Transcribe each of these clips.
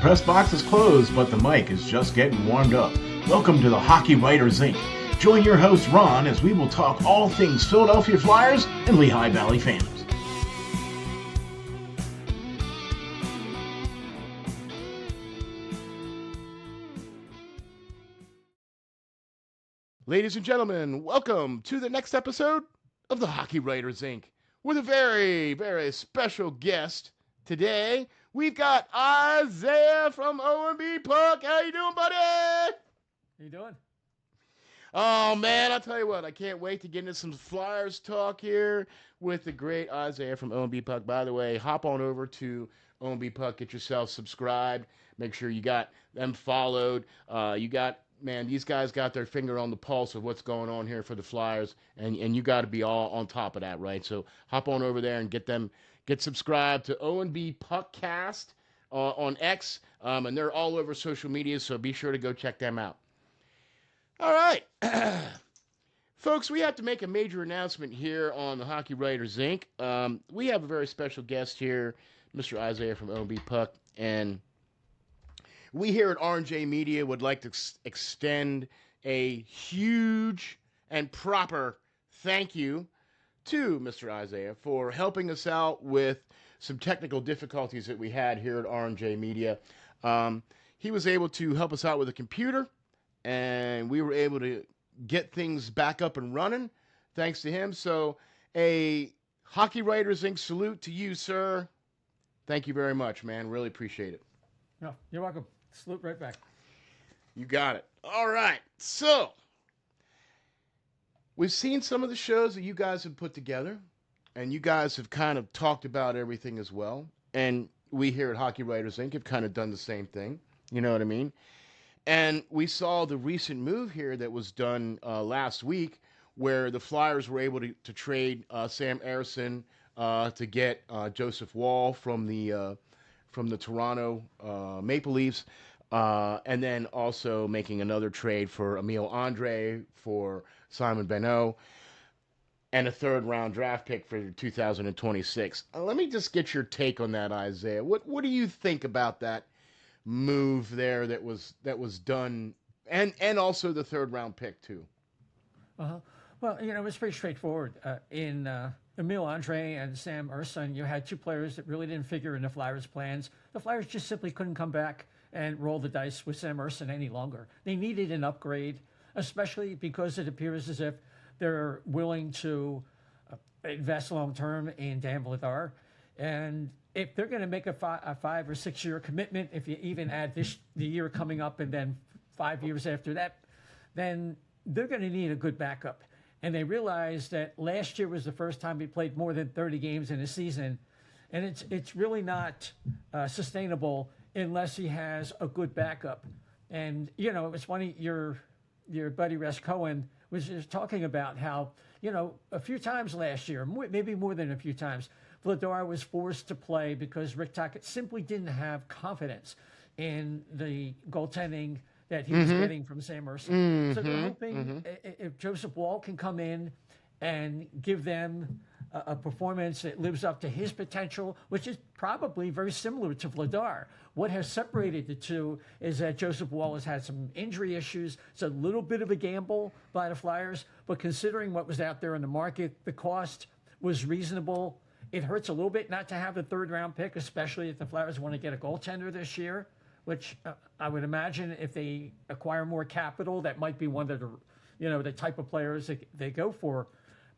press box is closed, but the mic is just getting warmed up. Welcome to the Hockey Writers Inc. Join your host Ron as we will talk all things Philadelphia Flyers and Lehigh Valley fans. Ladies and gentlemen, welcome to the next episode of the Hockey Writers Inc. with a very, very special guest. Today, we've got Isaiah from O&BPuck. How you doing, buddy? How you doing? Oh, man, I'll tell you what. I can't wait to get into some Flyers talk here with the great Isaiah from O&BPuck. By the way, hop on over to O&BPuck. Get yourself subscribed. Make sure you got them followed. Man, these guys got their finger on the pulse of what's going on here for the Flyers, and you got to be all on top of that, right? So hop on over there and get subscribed to O&BPuckcast on X, and they're all over social media, so be sure to go check them out. All right. Folks, we have to make a major announcement here on the Hockey Writers Inc. We have a very special guest here, Mr. Isaiah from O&BPuck, and we here at R&J Media would like to extend a huge and proper thank you to Mr. Isaiah for helping us out with some technical difficulties that we had here at R&J Media. He was able to help us out with a computer, and we were able to get things back up and running thanks to him. So a Hockey Writers Inc. salute to you, sir. Thank you very much, man. Really appreciate it. No, you're welcome. Salute right back. You got it. All right. So, we've seen some of the shows that you guys have put together, and you guys have kind of talked about everything as well. And we here at Hockey Writers Inc. have kind of done the same thing. You know what I mean? And we saw the recent move here that was done last week where the Flyers were able to trade Sam Ersson to get Joseph Woll from the Toronto Maple Leafs, and then also making another trade for Emile Andre, for Simon Benoit, and a third-round draft pick for 2026. Let me just get your take on that, Isaiah. What do you think about that move there that was done, and also the third-round pick too? Well, it was pretty straightforward. In Emile Andre and Sam Ersson, you had two players that really didn't figure in the Flyers' plans. The Flyers just simply couldn't come back and roll the dice with Sam Ersson any longer. They needed an upgrade, especially because it appears as if they're willing to invest long-term in Dan Vladar. And if they're going to make a 5 or 6 year commitment, if you even add the year coming up and then 5 years after that, then they're going to need a good backup. And they realized that last year was the first time he played more than 30 games in a season. And it's really not sustainable unless he has a good backup. And, it was funny, your buddy Russ Cohen was just talking about how, a few times last year, maybe more than a few times, Vladar was forced to play because Rick Tocchet simply didn't have confidence in the goaltending that he was getting from Sam Ersson. So they're hoping if Joseph Woll can come in and give them a performance that lives up to his potential, which is probably very similar to Vladar. What has separated the two is that Joseph Woll has had some injury issues. It's a little bit of a gamble by the Flyers, but considering what was out there in the market, the cost was reasonable. It hurts a little bit not to have a third-round pick, especially if the Flyers want to get a goaltender this year, which I would imagine if they acquire more capital, that might be one of the type of players that they go for.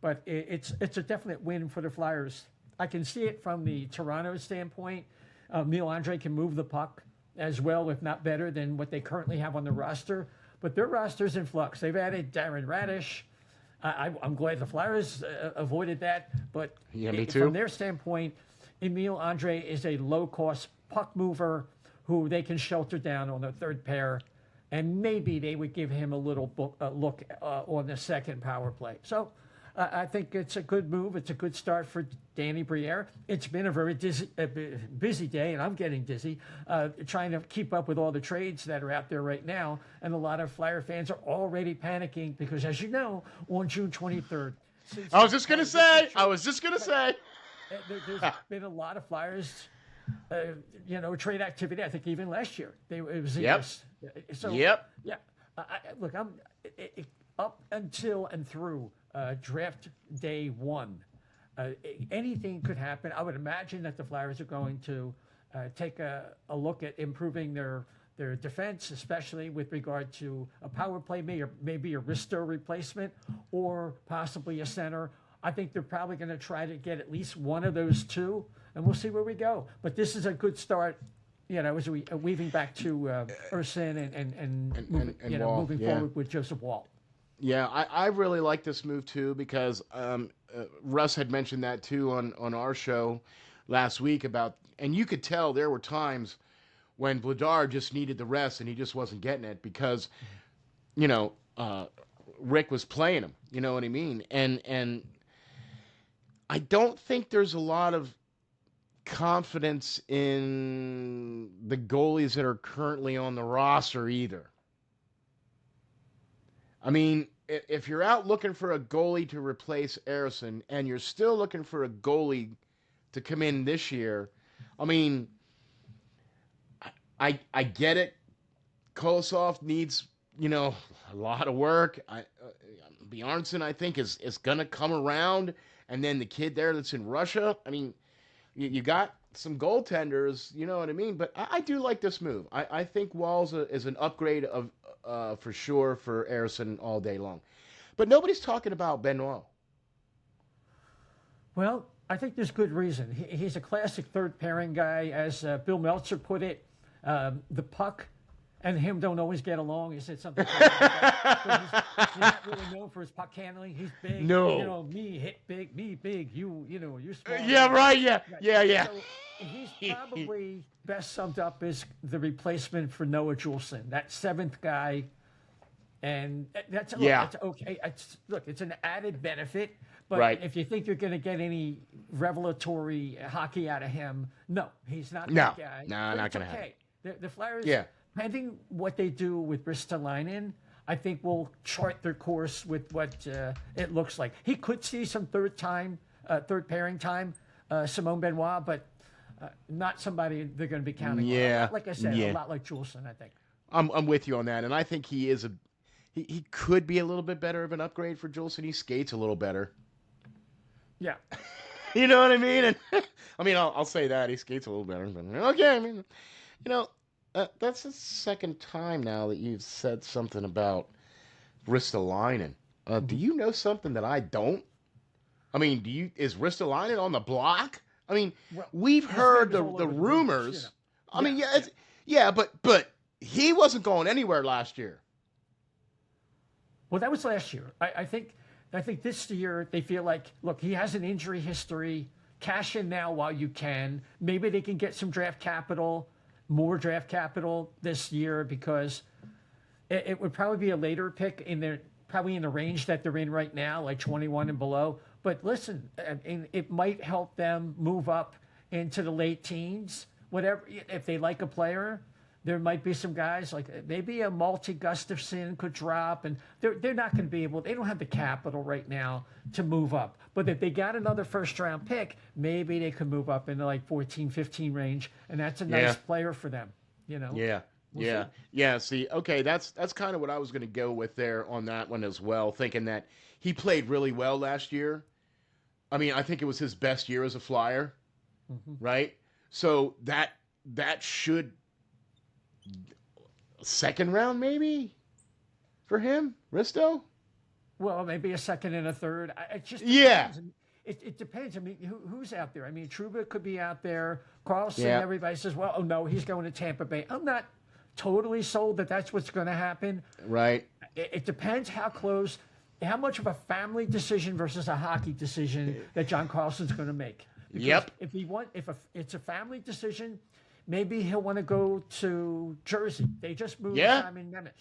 But it's a definite win for the Flyers. I can see it from the Toronto standpoint. Emile Andre can move the puck as well, if not better, than what they currently have on the roster. But their roster's in flux. They've added Darren Radish. I'm glad the Flyers avoided that. But me too. From their standpoint, Emile Andre is a low-cost puck mover who they can shelter down on the third pair, and maybe they would give him a little look on the second power play. So I think it's a good move. It's a good start for Danny Briere. It's been a very busy day, and I'm getting dizzy, trying to keep up with all the trades that are out there right now. And a lot of Flyer fans are already panicking because, as you know, on June 23rd. I was just going to say. There's been a lot of Flyers trade activity. I think even last year it was. Yep. So Yep. yeah. Look, I'm up until and through draft day one. Anything could happen. I would imagine that the Flyers are going to take a look at improving their defense, especially with regard to a power play, maybe a Risto replacement, or possibly a center. I think they're probably going to try to get at least one of those two, and we'll see where we go. But this is a good start, as we weaving back to Urson and moving forward with Joseph Wall. Yeah, I really like this move too because Russ had mentioned that too on our show last week about, and you could tell there were times when Vladar just needed the rest and he just wasn't getting it because, Rick was playing him. You know what I mean? And I don't think there's a lot of confidence in the goalies that are currently on the roster either. I mean, if you're out looking for a goalie to replace Erison and you're still looking for a goalie to come in this year, I mean, I get it. Kolosov needs, a lot of work. Bjarnason, I think, is going to come around. And then the kid there that's in Russia, I mean, you got some goaltenders, you know what I mean? But I do like this move. I think Walls is an upgrade of for sure for Erison all day long. But nobody's talking about Benoit. Well, I think there's good reason. He's a classic third pairing guy, as Bill Meltzer put it. The puck and him don't always get along. He said something like that. He's not really known for his puck handling. He's big. No. Me hit big, me big. You're small. Yeah, right. Yeah. Right. Yeah. So he's probably best summed up as the replacement for Noah Juleson, that seventh guy. And that's okay. It's an added benefit. But if you think you're going to get any revelatory hockey out of him, no, he's not that guy. No, not going to happen. The Flyers, depending what they do with Ristolainen, I think will chart their course with what it looks like. He could see some third pairing time, Simone Benoit, but not somebody they're going to be counting on. Like I said, a lot like Juleson, I think. I'm with you on that, and I think he is he could be a little bit better of an upgrade for Juleson. He skates a little better. Yeah. You know what I mean? And I'll say that he skates a little better. But okay, I mean, that's the second time now that you've said something about Ristolainen. Do you know something that I don't? I mean, is Ristolainen on the block? I mean, we've heard the rumors. But he wasn't going anywhere last year. Well, that was last year. I think this year they feel like, look, he has an injury history. Cash in now while you can. Maybe they can get some more draft capital this year because it would probably be a later pick probably in the range that they're in right now, like 21 and below. But listen, it might help them move up into the late teens. Whatever, if they like a player. There might be some guys like maybe a Malte Gustafsson could drop, and they're not going to be able. They don't have the capital right now to move up. But if they got another first-round pick, maybe they could move up into like 14, 15 range, and that's a nice player for them. See, okay, that's kind of what I was going to go with there on that one as well, thinking that he played really well last year. I mean, I think it was his best year as a Flyer, right? So that should. Second round, maybe, for him, Risto? Well, maybe a second and a third. It just depends. It depends. I mean, who's out there? I mean, Trouba could be out there. Carlson, everybody says, well, oh, no, he's going to Tampa Bay. I'm not totally sold that that's what's going to happen. Right. It depends how close, how much of a family decision versus a hockey decision that John Carlson's going to make. Because if it's a family decision, maybe he'll want to go to Jersey. They just moved Simon Nemec,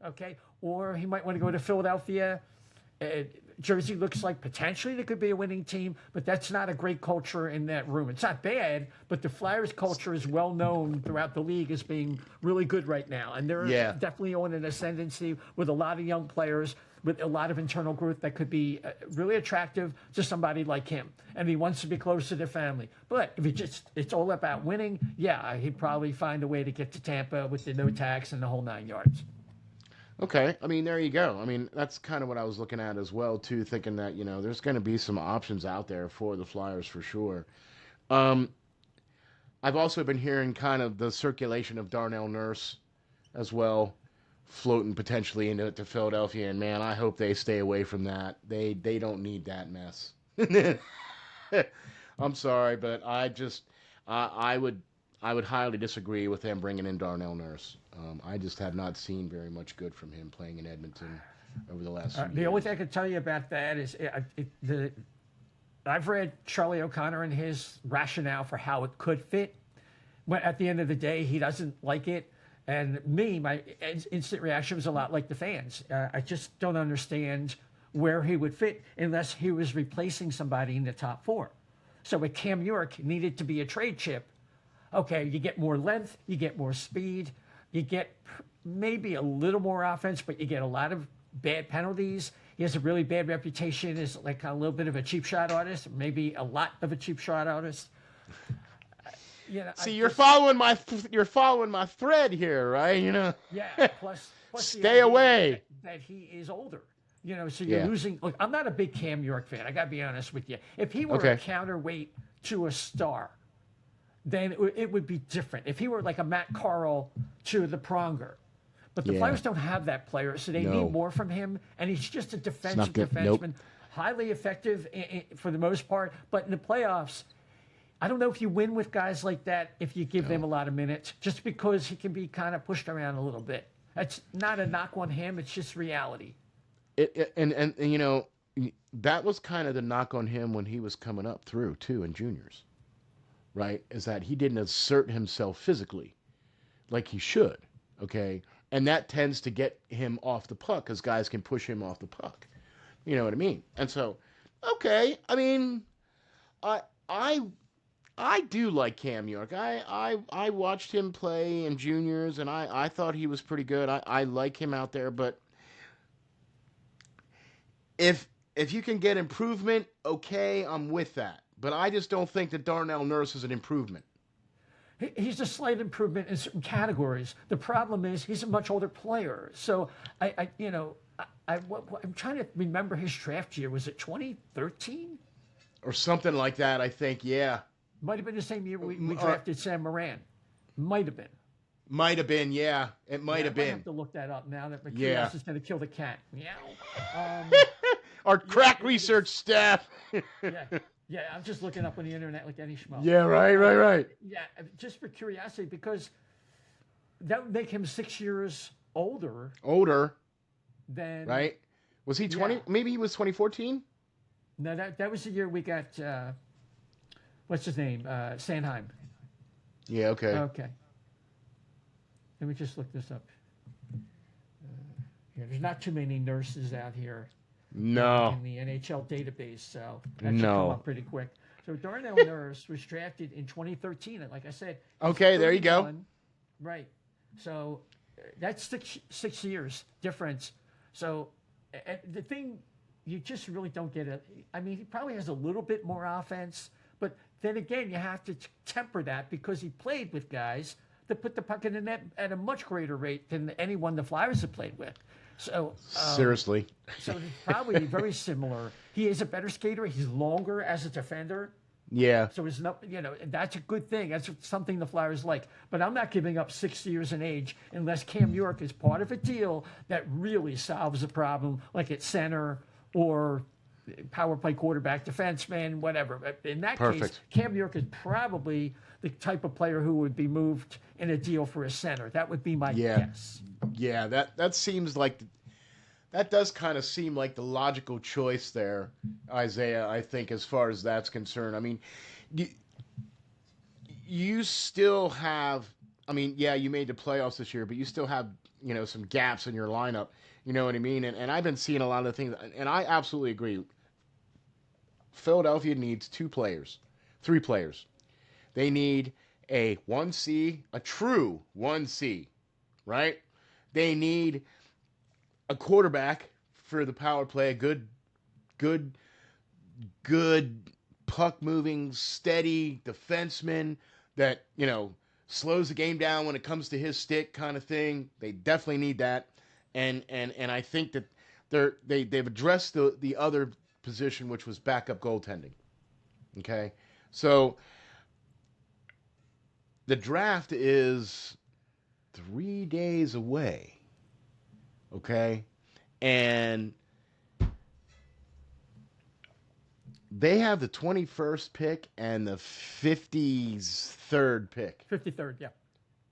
okay? Or he might want to go to Philadelphia. Jersey looks like potentially there could be a winning team, but that's not a great culture in that room. It's not bad, but the Flyers culture is well known throughout the league as being really good right now. And they're definitely on an ascendancy with a lot of young players. with a lot of internal growth that could be really attractive to somebody like him. And he wants to be close to their family. But if it's all about winning, yeah, he'd probably find a way to get to Tampa with the no tax and the whole 9 yards. Okay, I mean, there you go. I mean, that's kind of what I was looking at as well, too, thinking that, there's going to be some options out there for the Flyers for sure. I've also been hearing kind of the circulation of Darnell Nurse as well, floating potentially into Philadelphia, and man, I hope they stay away from that. They don't need that mess. I'm sorry, but I would highly disagree with them bringing in Darnell Nurse. I just have not seen very much good from him playing in Edmonton over the last few years. The only thing I can tell you about that is I've read Charlie O'Connor and his rationale for how it could fit. But at the end of the day, he doesn't like it. And my instant reaction was a lot like the fans. I just don't understand where he would fit unless he was replacing somebody in the top 4. So with Cam York needed to be a trade chip. Okay, you get more length, you get more speed, you get maybe a little more offense, but you get a lot of bad penalties. He has a really bad reputation as like a little bit of a cheap shot artist, maybe a lot of a cheap shot artist. See, you're following my thread here, right? Yeah. Plus stay away. That he is older. So you're losing. Look, I'm not a big Cam York fan. I got to be honest with you. If he were a counterweight to a star, then it would be different. If he were like a Matt Carl to the Pronger. But the Flyers don't have that player, so they need more from him. And he's just a defensive defenseman, highly effective for the most part. But in the playoffs, I don't know if you win with guys like that if you give them a lot of minutes, just because he can be kind of pushed around a little bit. That's not a knock on him. It's just reality. And that was kind of the knock on him when he was coming up through, too, in juniors. Right, is that he didn't assert himself physically like he should, okay? And that tends to get him off the puck because guys can push him off the puck. You know what I mean? And so, okay, I mean, I do like Cam York. I watched him play in juniors, and I thought he was pretty good. I like him out there, but if you can get improvement, okay, I'm with that. But I just don't think that Darnell Nurse is an improvement. He's a slight improvement in certain categories. The problem is he's a much older player. So I'm trying to remember his draft year. Was it 2013? Or something like that, I think, yeah. Might have been the same year we drafted Sam Moran. Might have been. Might have been, yeah. It might have been. I have to look that up now that McKeon is going to kill the cat. Meow. Our crack research staff. Yeah, I'm just looking up on the internet like any schmo. Yeah, right. Yeah, just for curiosity, because that would make him 6 years older. Than right? Was he 20? Yeah. Maybe he was 2014? No, that was the year we got, what's his name? Sanheim. Yeah, okay. Okay. Let me just look this up. There's not too many nurses out here. No. In the NHL database, so that should come up pretty quick. So Darnell Nurse was drafted in 2013, and like I said, okay, there you go. Right. So that's six years difference. So the thing, you just really don't get it. I mean, he probably has a little bit more offense, but then again, you have to temper that because he played with guys that put the puck in the net at a much greater rate than anyone the Flyers have played with. So seriously, so it's probably very similar. He is a better skater. He's longer as a defender. Yeah. So it's not, that's a good thing. That's something the Flyers like. But I'm not giving up 6 years in age unless Cam York is part of a deal that really solves a problem, like at center or power play quarterback, defenseman, whatever. But in that case, Cam York is probably the type of player who would be moved in a deal for a center. That would be my guess. Yeah, that seems like that does kind of seem like the logical choice there, Isaiah, I think, as far as that's concerned. I mean, you still have, I mean, yeah, you made the playoffs this year, but you still have, some gaps in your lineup. You know what I mean? And I've been seeing a lot of things, and I absolutely agree. Philadelphia needs 3 players. They need a 1C, a true 1C, right? They need a quarterback for the power play, good puck moving, steady defenseman that, slows the game down when it comes to his stick kind of thing. They definitely need that. And I think that they've addressed the other position, which was backup goaltending. Okay? So the draft is 3 days away. Okay? And they have the 21st pick and the 53rd pick. 53rd, yeah.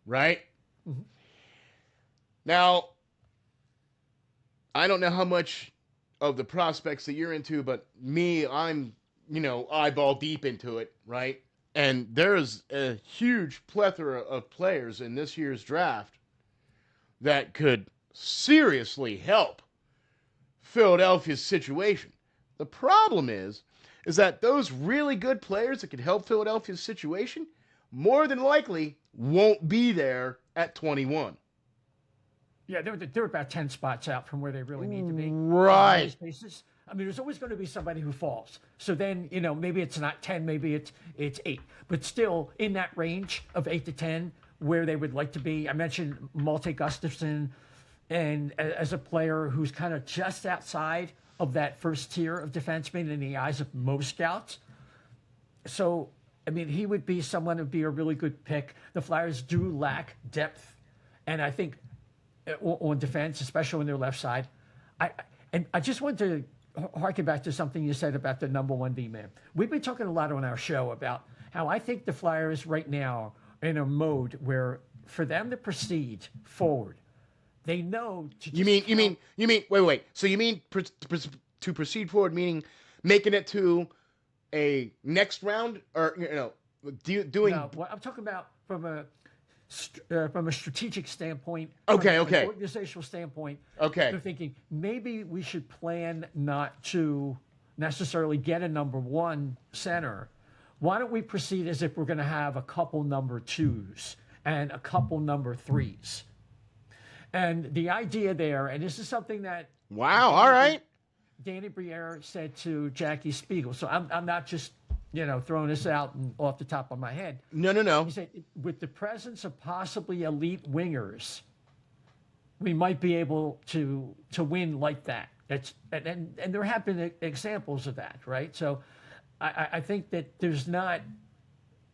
Right? Mm-hmm. Now, I don't know how much of the prospects that you're into, but me, I'm, eyeball deep into it, right? And there's a huge plethora of players in this year's draft that could seriously help Philadelphia's situation. The problem is that those really good players that could help Philadelphia's situation more than likely won't be there at 21. Yeah, they're about 10 spots out from where they really need to be. Right. I mean, there's always going to be somebody who falls. So then, maybe it's not 10, maybe it's 8. But still, in that range of 8 to 10, where they would like to be. I mentioned Malte Gustafsson, and as a player who's kind of just outside of that first tier of defensemen in the eyes of most scouts. So, I mean, he would be someone who would be a really good pick. The Flyers do lack depth, and I think on defense, especially on their left side. I just want to harken back to something you said about the number one D-man. We've been talking a lot on our show about how I think the Flyers right now are in a mode where for them to proceed forward, they know to just wait. So you mean to proceed forward, meaning making it to a next round, or doing? No, what I'm talking about from a strategic standpoint, okay, from an organizational standpoint. Okay, they're thinking maybe we should plan not to necessarily get a number one center. Why don't we proceed as if we're going to have a couple number 2s and a couple number 3s? And the idea there, and this is something that all right, Danny Briere said to Jackie Spiegel. So I'm not just throwing this out and off the top of my head. No. He said, with the presence of possibly elite wingers, we might be able to win like that. And there have been examples of that, right? So I think that there's not.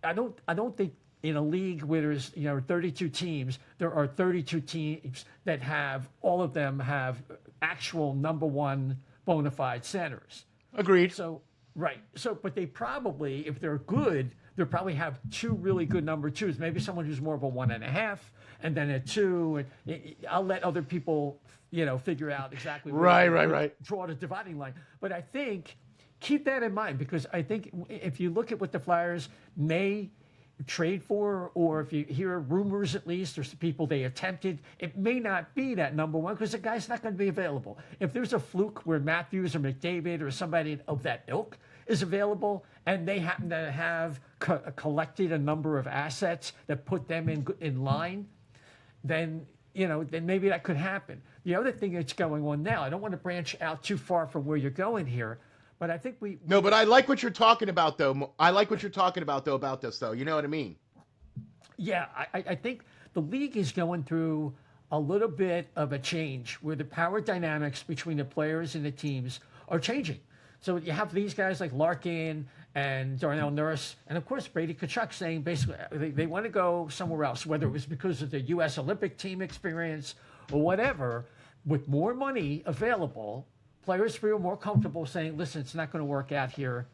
I don't think in a league where there's 32 teams, there are 32 teams that have all of them have actual number one bona fide centers. Agreed. So. Right. So, but they probably, if they're good, they'll probably have 2 really good number 2s. Maybe someone who's more of a 1.5, and then a 2. And I'll let other people, figure out exactly. Right. Draw the dividing line. But I think keep that in mind, because I think if you look at what the Flyers may trade for, or if you hear rumors at least, there's people they attempted, it may not be that number one because the guy's not going to be available. If there's a fluke where Matthews or McDavid or somebody of that ilk is available and they happen to have collected a number of assets that put them in line, then then maybe that could happen. The other thing that's going on now, I don't want to branch out too far from where you're going here, but I think No, but I like what you're talking about, though. I like what you're talking about, though, about this, though. You know what I mean? Yeah, I think the league is going through a little bit of a change where the power dynamics between the players and the teams are changing. So you have these guys like Larkin and Darnell Nurse, and of course Brady Tkachuk saying basically they want to go somewhere else, whether it was because of the U.S. Olympic team experience or whatever. With more money available, players feel more comfortable saying, listen, it's not going to work out here.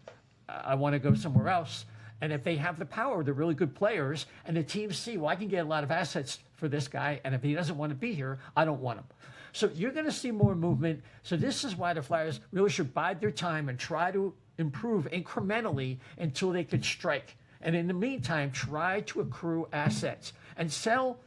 I want to go somewhere else. And if they have the power, they're really good players, and the teams see, well, I can get a lot of assets for this guy, and if he doesn't want to be here, I don't want him. So you're going to see more movement. So this is why the Flyers really should bide their time and try to improve incrementally until they could strike. And in the meantime, try to accrue assets and sell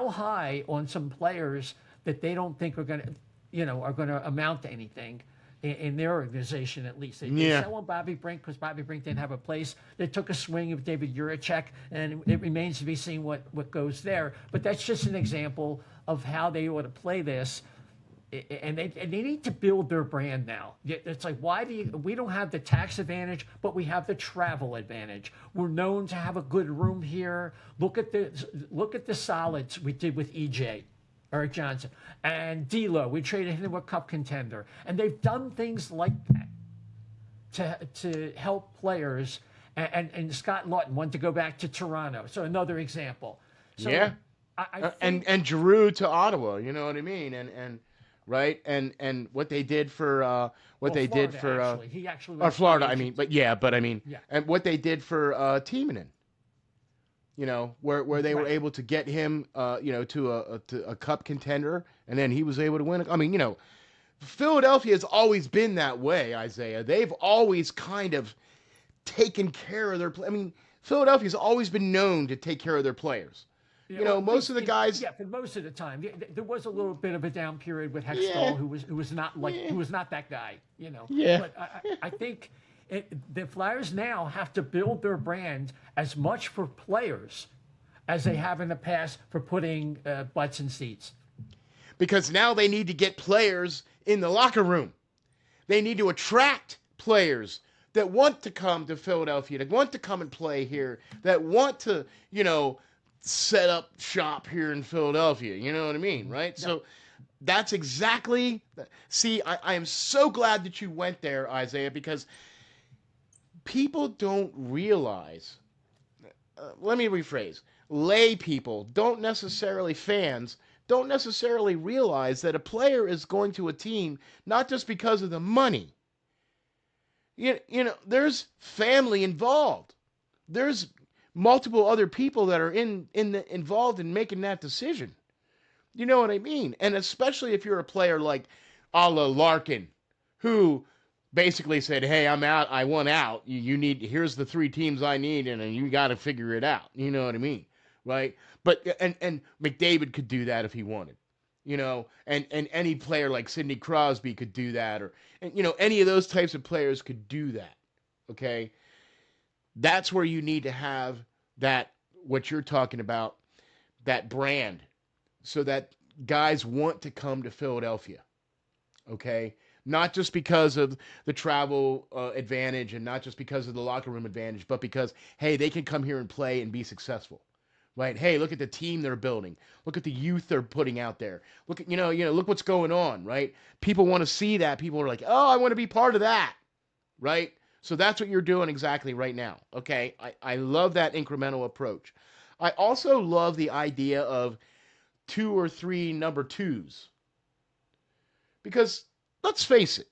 high on some players that they don't think are going to amount to anything in their organization, at least. They sell on Bobby Brink because Bobby Brink didn't have a place. They took a swing of David Juracek, and it remains to be seen what goes there. But that's just an example of how they ought to play this. and they need to build their brand now. It's like, we don't have the tax advantage, but we have the travel advantage. We're known to have a good room here. Look at the solids we did with EJ, Eric Johnson, and D'Lo. We traded him to a cup contender, and they've done things like that to help players. And Scott Lawton wanted to go back to Toronto, so another example. So Yeah. I think, And Giroux to Ottawa, you know what I mean? And right? And what they did for Florida, actually. He actually or went Florida, free I mean, agent. but I mean, Yeah. and what they did for Tiemann, you know, where they were Right. able to get him, to a cup contender, and then he was able to win. I mean, you know, Philadelphia has always been that way, Isaiah. They've always kind of taken care of their. I mean, Philadelphia's always been known to take care of their players. Yeah, You well, know, at most least of the guys. yeah, for most of the time, there was a little bit of a down period with Yeah. Hextall, who was not like who was not that guy, you know. Yeah. But I think the Flyers now have to build their brand as much for players as they have in the past for putting butts in seats. Because now they need to get players in the locker room. They need to attract players that want to come to Philadelphia, that want to come and play here, that want to, set up shop here in Philadelphia. You know what I mean, right? Yeah. So that's exactly. See, I am so glad that you went there, Isaiah, because people don't realize. Let me rephrase. Lay people fans don't necessarily realize that a player is going to a team not just because of the money. There's family involved. There's multiple other people that are involved in making that decision. You know what I mean? And especially if you're a player like a la Larkin, who basically said, "Hey, I'm out. I want out. You need. Here's the 3 teams I need, and you got to figure it out." You know what I mean, right? But and McDavid could do that if he wanted, and any player like Sidney Crosby could do that, or any of those types of players could do that. Okay, that's where you need to have that, what you're talking about, that brand, so that guys want to come to Philadelphia. Okay, not just because of the travel advantage, and not just because of the locker room advantage, but because, hey, they can come here and play and be successful, right? Hey, look at the team they're building. Look at the youth they're putting out there. Look at look what's going on, right? People want to see that. People are like, oh, I want to be part of that, right? So that's what you're doing exactly right now. Okay, I love that incremental approach. I also love the idea of 2 or 3 number 2s. Because let's face it,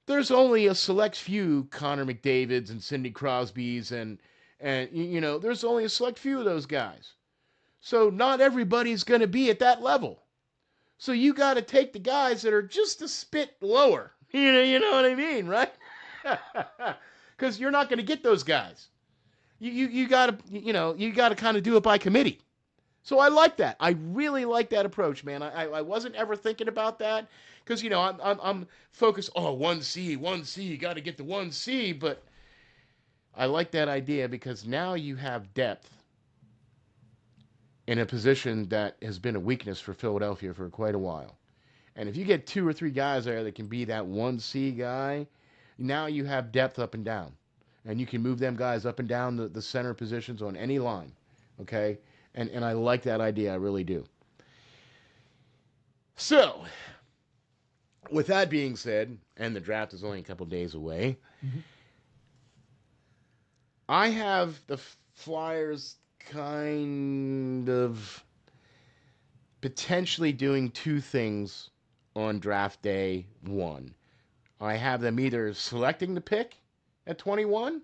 there's only a select few Connor McDavids and Sidney Crosbys, and there's only a select few of those guys. So not everybody's going to be at that level. So you got to take the guys that are just a spit lower. You know what I mean, right? Because you're not going to get those guys. You got to kind of do it by committee. So I like that. I really like that approach, man. I wasn't ever thinking about that because I'm focused. Oh, 1C, got to get the 1C. But I like that idea because now you have depth in a position that has been a weakness for Philadelphia for quite a while. And if you get 2 or 3 guys there that can be that 1C guy, now you have depth up and down. And you can move them guys up and down the center positions on any line. Okay? And I like that idea. I really do. So, with that being said, and the draft is only a couple days away, I have the Flyers kind of potentially doing 2 things on draft day 1. I have them either selecting the pick at 21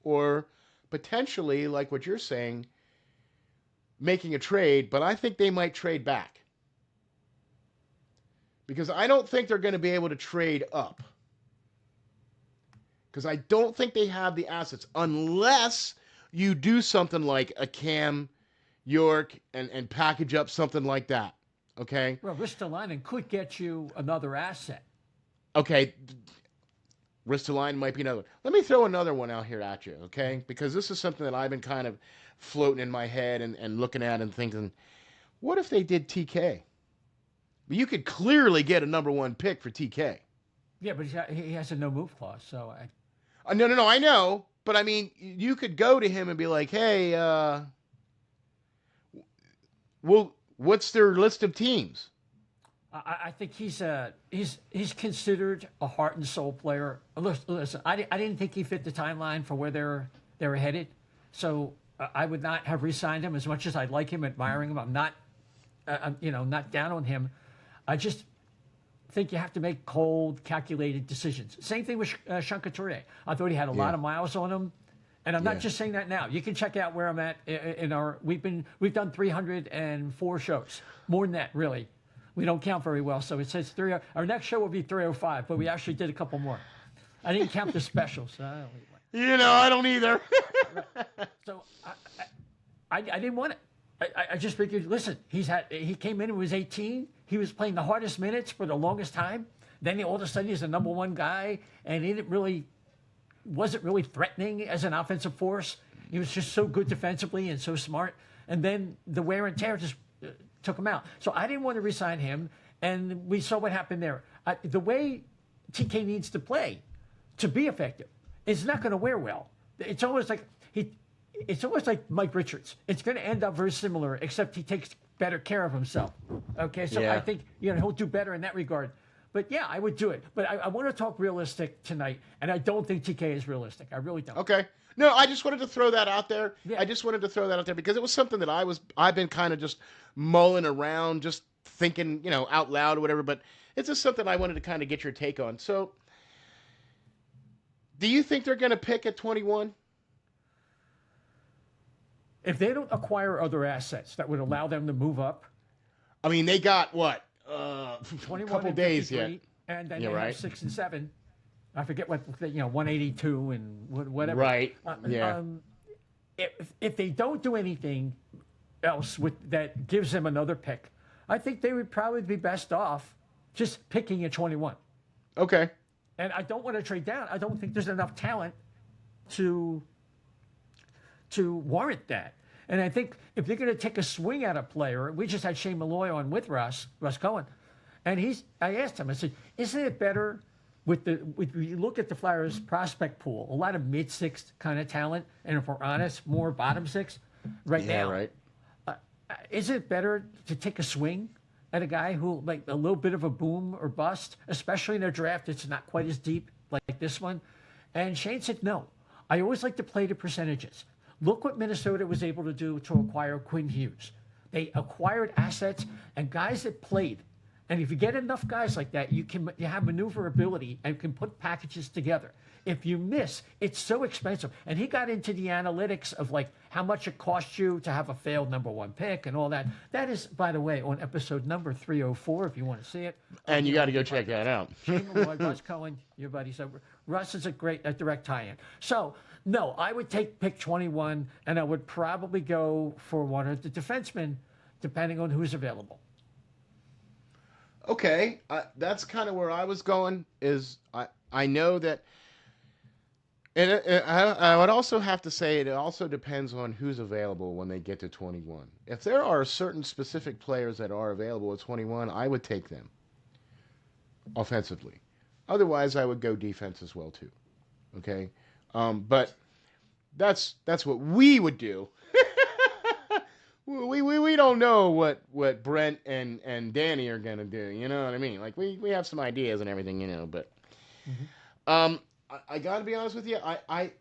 or potentially, like what you're saying, making a trade, but I think they might trade back. Because I don't think they're going to be able to trade up. Because I don't think they have the assets unless you do something like a Cam York and package up something like that. Okay? Well, Ristolainen could get you another asset. Okay. Ristolainen might be another one. Let me throw another one out here at you, okay? Because this is something that I've been kind of floating in my head and looking at and thinking, what if they did TK? But you could clearly get a number 1 pick for TK. Yeah, but he has a no move clause, so No, I know. But I mean, you could go to him and be like, hey, well, what's their list of teams? I think he's considered a heart and soul player. Listen, I didn't think he fit the timeline for where they were headed, so I would not have re-signed him as much as I like him, admiring him. I'm not, not down on him. I just think you have to make cold, calculated decisions. Same thing with Sean Couturier. I thought he had a lot of miles on him. And I'm not just saying that now. You can check out where I'm at in our. We've done 304 shows, more than that, really. We don't count very well, so it says 3. Our next show will be 305, but we actually did a couple more. I didn't count the specials. So I don't either. So I didn't want it. I just figured, listen, he came in and was 18. He was playing the hardest minutes for the longest time. Then all of a sudden he's the number 1 guy, and he wasn't really threatening as an offensive force. He was just so good defensively and so smart. And then the wear and tear just took him out. So I didn't want to re-sign him, and we saw what happened there. The way TK needs to play to be effective is not going to wear well. It's almost like Mike Richards. It's going to end up very similar, except he takes better care of himself. Okay, so I think he'll do better in that regard. But yeah, I would do it. But I want to talk realistic tonight, and I don't think TK is realistic. I really don't. Okay. No, I just wanted to throw that out there. Yeah. I just wanted to throw that out there because it was something that I've been kind of just mulling around, just thinking, out loud or whatever. But it's just something I wanted to kind of get your take on. So, do you think they're going to pick at 21? If they don't acquire other assets that would allow them to move up, I mean, they got what? 21 couple and days 53, yet. And then they have 6 and 7. I forget what 182 and whatever. Right. If they don't do anything else that gives them another pick, I think they would probably be best off just picking at 21. Okay. And I don't want to trade down. I don't think there's enough talent to warrant that. And I think if they're going to take a swing at a player, we just had Shane Malloy on with Russ Cohen, and I asked him, I said, isn't it better with you look at the Flyers prospect pool, a lot of mid-6 kind of talent, and if we're honest, more bottom 6 now. Right. Is it better to take a swing at a guy who, like, a little bit of a boom or bust, especially in a draft that's not quite as deep like this one? And Shane said, no. I always like to play the percentages. Look what Minnesota was able to do to acquire Quinn Hughes. They acquired assets and guys that played. And if you get enough guys like that, you have maneuverability and can put packages together. If you miss, it's so expensive. And he got into the analytics of like how much it cost you to have a failed number 1 pick and all that. That is, by the way, on episode number 304, if you want to see it. And you got to go check that out. Shane Malloy, Russ Cohen, your buddy. So Russ is a great direct tie-in. So, no, I would take pick 21, and I would probably go for one of the defensemen, depending on who's available. Okay, that's kind of where I was going. I know that, and I would also have to say it also depends on who's available when they get to 21. If there are certain specific players that are available at 21, I would take them offensively. Otherwise, I would go defense as well too. Okay, but that's what we would do. We don't know what Brent and Danny are gonna do. You know what I mean? Like we have some ideas and everything, but I gotta be honest with you. I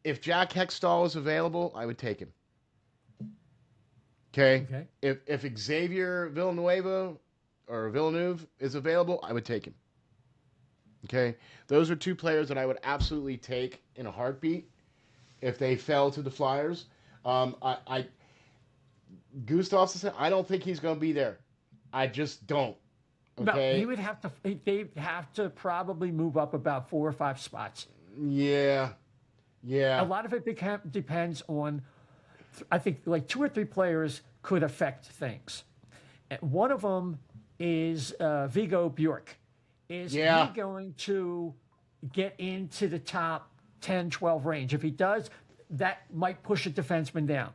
if Jack Hextall is available, I would take him. Okay. If Xavier Villeneuve is available, I would take him. Okay. Those are 2 players that I would absolutely take in a heartbeat if they fell to the Flyers. Gustafsson, I don't think he's going to be there. I just don't. Okay. No, he would have to. They'd have to probably move up about 4 or 5 spots. Yeah. A lot of it depends on. I think like 2 or 3 players could affect things. One of them is Viggo Bjork. Is he going to get into the top 10, 12 range? If he does, that might push a defenseman down.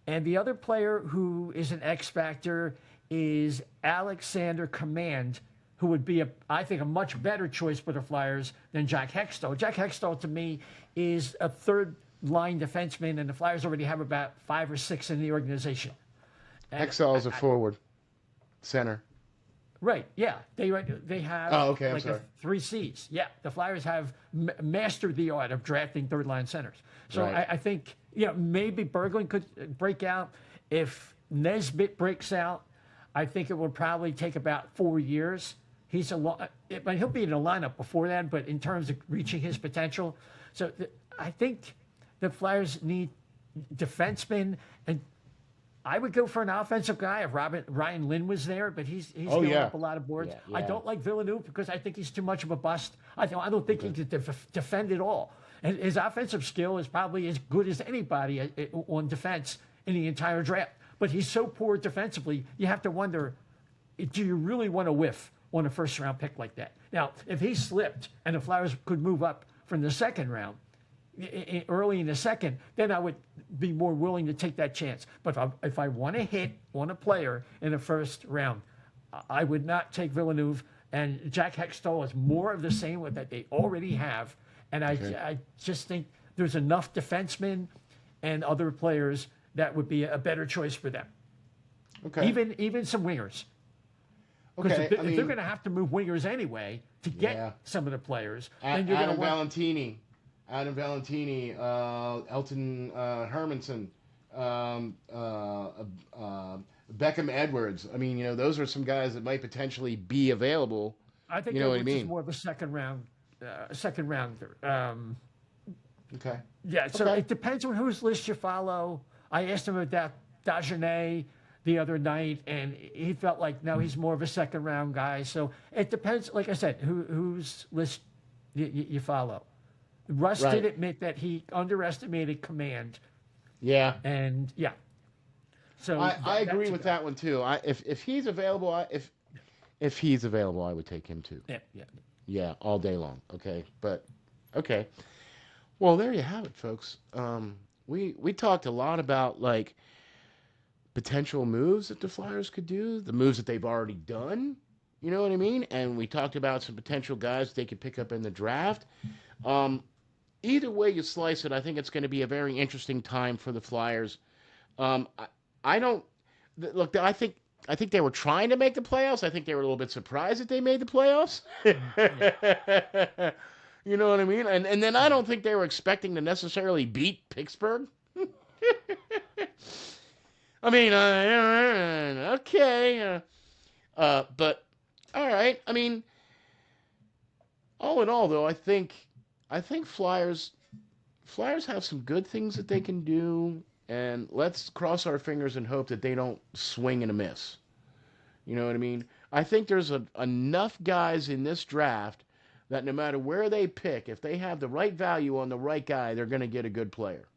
And the other player who is an X factor is Alexander Command, who would be, I think, a much better choice for the Flyers than Jack Hextall. Jack Hextall, to me, is a third-line defenseman, and the Flyers already have about 5 or 6 in the organization. Hextall is a forward, center. Right, yeah. They have I'm like sorry. 3 Cs. Yeah, the Flyers have mastered the art of drafting third-line centers. So Right. I think, maybe Berglund could break out. If Nesbitt breaks out, I think it will probably take about 4 years. But he'll be in the lineup before that, but in terms of reaching his potential. So I think the Flyers need defensemen, and I would go for an offensive guy if Ryan Lynn was there, but he's going up a lot of boards. Yeah. I don't like Villeneuve because I think he's too much of a bust. I don't think he can defend at all. And his offensive skill is probably as good as anybody on defense in the entire draft. But he's so poor defensively, you have to wonder, do you really want to whiff on a first-round pick like that? Now, if he slipped and the Flyers could move up from the second round, early in the second, then I would be more willing to take that chance. But if I want to hit on a player in the first round, I would not take Villeneuve. And Jack Hextall is more of the same that they already have. And I just think there's enough defensemen and other players that would be a better choice for them. Okay. Even some wingers. Because if they're going to have to move wingers anyway to get some of the players, then you're going to want... Adam Valentini, Elton Hermanson, Beckham Edwards. I mean, those are some guys that might potentially be available. I think Edwards is more of a second rounder. Okay. Yeah, so it depends on whose list you follow. I asked him about Dagenais the other night, and he felt like, no, he's more of a second-round guy. So it depends, like I said, whose list you follow. Russ did admit that he underestimated Command. Yeah. And, yeah. So I agree with that one, too. If he's available, if he's available, I would take him, too. Yeah. Yeah, all day long. Okay, but okay. Well, there you have it, folks. We talked a lot about potential moves that the Flyers could do, the moves that they've already done. You know what I mean? And we talked about some potential guys they could pick up in the draft. Either way you slice it, I think it's going to be a very interesting time for the Flyers. I think they were trying to make the playoffs. I think they were a little bit surprised that they made the playoffs. You know what I mean? And then I don't think they were expecting to necessarily beat Pittsburgh. I mean, okay. But, all right. I mean, all in all, though, I think Flyers have some good things that they can do, and let's cross our fingers and hope that they don't swing and a miss. You know what I mean? I think there's enough guys in this draft that no matter where they pick, if they have the right value on the right guy, they're going to get a good player.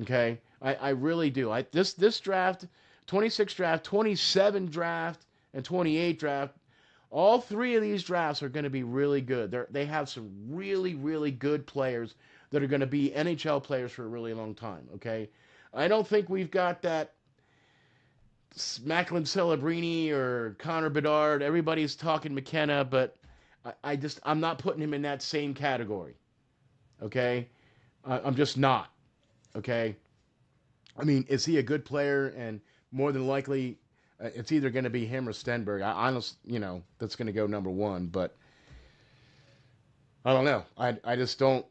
Okay? I really do. This draft, 26 draft, 27 draft, and 28 draft, all three of these drafts are going to be really good. They have some really, really good players that are going to be NHL players for a really long time, okay? I don't think we've got that Macklin Celebrini or Connor Bedard. Everybody's talking McKenna, but I'm not putting him in that same category, okay? I'm just not, okay? I mean, is he a good player? And more than likely, it's either going to be him or Stenberg. I honestly, that's going to go number one. But I don't know. I just don't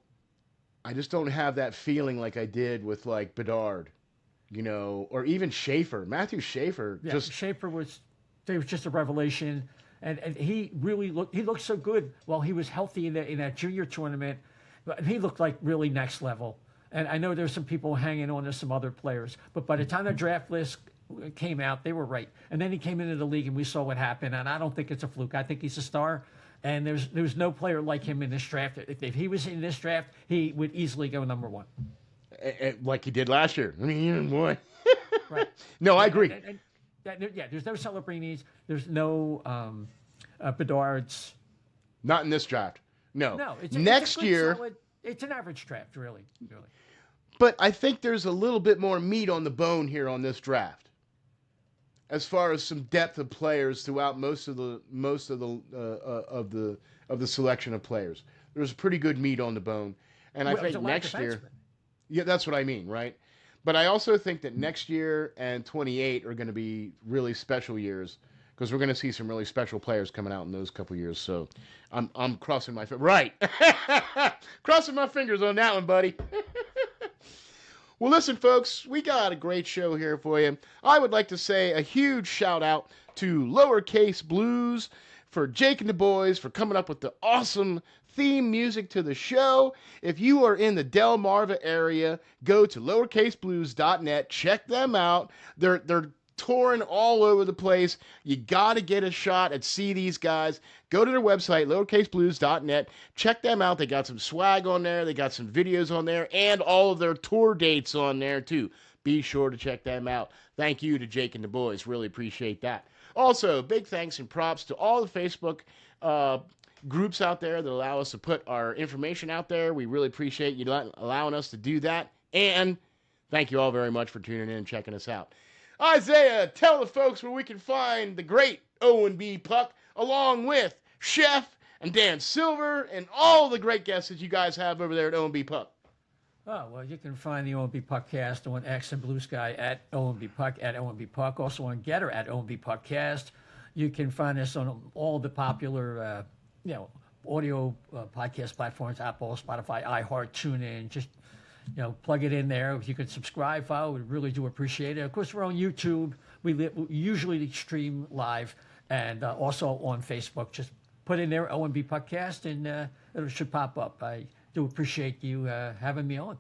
have that feeling like I did with Bedard, or even Schaefer. Matthew Schaefer. Yeah, Schaefer was just a revelation, and he really looked so good while he was healthy in that junior tournament. But he looked like really next level. And I know there's some people hanging on to some other players, but by the time the draft list came out, they were right. And then he came into the league, and we saw what happened. And I don't think it's a fluke. I think he's a star. And there's no player like him in this draft. If he was in this draft, he would easily go number one. Like he did last year. I mean, boy. Right. No, I agree. There's no Celebrinis. There's no Bedards. Not in this draft. No. No. Next year. It's an average draft, really. But I think there's a little bit more meat on the bone here on this draft. as far as some depth of players throughout most of the selection of players. There's pretty good meat on the bone, and I think next year, yeah, that's what I mean, right? But I also think that next year and 28 are going to be really special years because we're going to see some really special players coming out in those couple years. So I'm crossing my right, crossing my fingers on that one, buddy. Well, listen, folks, we got a great show here for you. I would like to say a huge shout out to Lowercase Blues for Jake and the boys for coming up with the awesome theme music to the show. If you are in the Delmarva area, go to lowercaseblues.net. Check them out. They're touring all over the place. You got to get a shot at see these guys. Go to their website, lowercaseblues.net. Check them out. They got some swag on there. They got some videos on there and all of their tour dates on there too. Be sure to check them out. Thank you to Jake and the boys. Really appreciate that. Also, big thanks and props to all the Facebook groups out there that allow us to put our information out there. We really appreciate you allowing us to do that. And thank you all very much for tuning in and checking us out. Isaiah, tell the folks where we can find the great O&BPuck, along with Chef and Dan Silver and all the great guests that you guys have over there at O&BPuck. Oh, well, you can find the O&BPuckcast on X and Blue Sky at O&BPuck, at O&BPuck, also on Getter at O&BPuckcast. You can find us on all the popular, audio podcast platforms, Apple, Spotify, iHeart, TuneIn, just plug it in there. If you could subscribe, follow, we really do appreciate it. Of course, we're on YouTube. We usually stream live, and also on Facebook. Just put in there O&BPuckcast, and it should pop up. I do appreciate you having me on.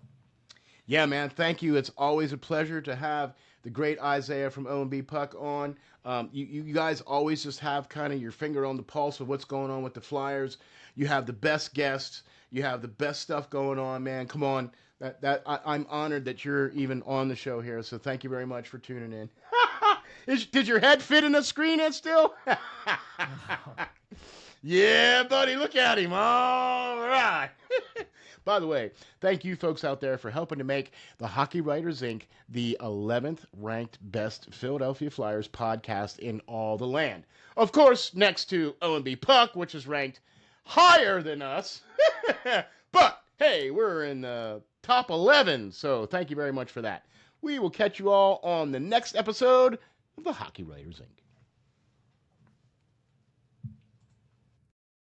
Yeah, man. Thank you. It's always a pleasure to have the great Isaiah from O&BPuck on. You guys always just have kind of your finger on the pulse of what's going on with the Flyers. You have the best guests. You have the best stuff going on, man. Come on. I'm honored that you're even on the show here, so thank you very much for tuning in. Did your head fit in the screen yet still? Yeah, buddy, look at him. All right. By the way, thank you folks out there for helping to make the Hockey Writers Inc. the 11th ranked best Philadelphia Flyers podcast in all the land. Of course, next to O&BPuck, which is ranked higher than us. But, hey, we're in the top 11, so thank you very much for that. We will catch you all on the next episode of the Hockey Writers Inc.